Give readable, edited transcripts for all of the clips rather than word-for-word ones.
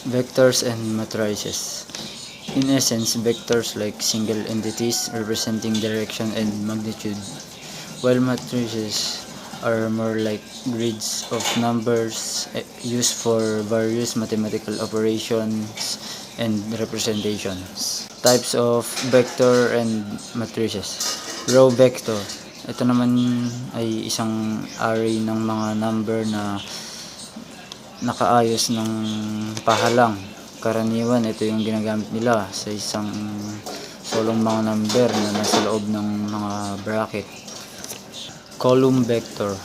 Vectors and matrices. In essence, vectors like single entities representing direction and magnitude, while matrices are more like grids of numbers used for various mathematical operations and representations. Types of vector and matrices. Row vector. Ito naman ay isang array ng mga number na nakaayos ng pahalang. Karaniwan, ito yung ginagamit nila sa isang solong mga number na nasa loob ng mga bracket. Column vector.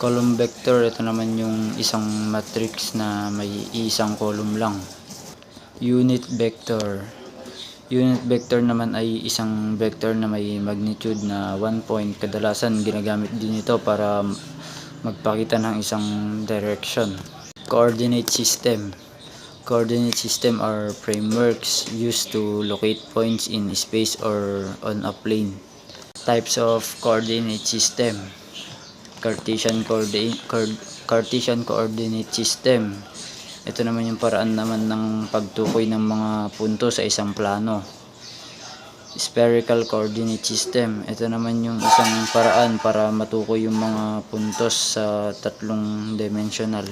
Column vector, ito naman yung isang matrix na may isang column lang. Unit vector. Unit vector naman ay isang vector na may magnitude na 1 point. Kadalasan ginagamit din ito para magpakita ng isang direction. Coordinate system. Coordinate system are frameworks used to locate points in space or on a plane. Types of coordinate system. Cartesian coordinate system. Ito naman yung paraan naman ng pagtukoy ng mga punto sa isang plano. Spherical coordinate system. Ito naman yung isang paraan para matukoy yung mga puntos sa tatlong dimensional.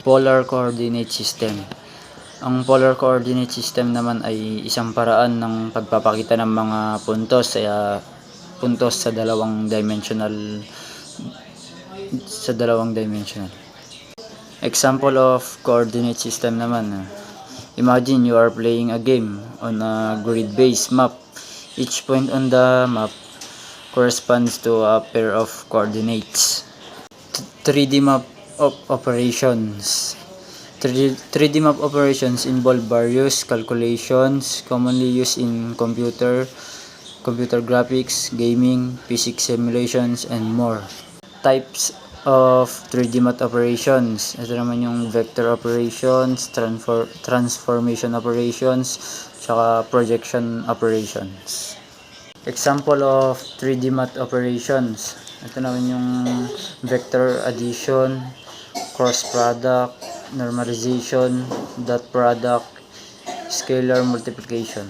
Polar coordinate system. Ang polar coordinate system naman ay isang paraan ng pagpapakita ng mga puntos sa dalawang dimensional. Example of coordinate system naman. Imagine you are playing a game on a grid-based map. Each point on the map corresponds to a pair of coordinates. 3D map operations. 3D map operations involve various calculations commonly used in computer graphics, gaming, physics simulations, and more. Types of 3D math operations. Ito naman yung vector operations, transformation operations, tsaka projection operations. Example of 3D math operations. Ito naman yung vector addition, cross product, normalization, dot product, scalar multiplication.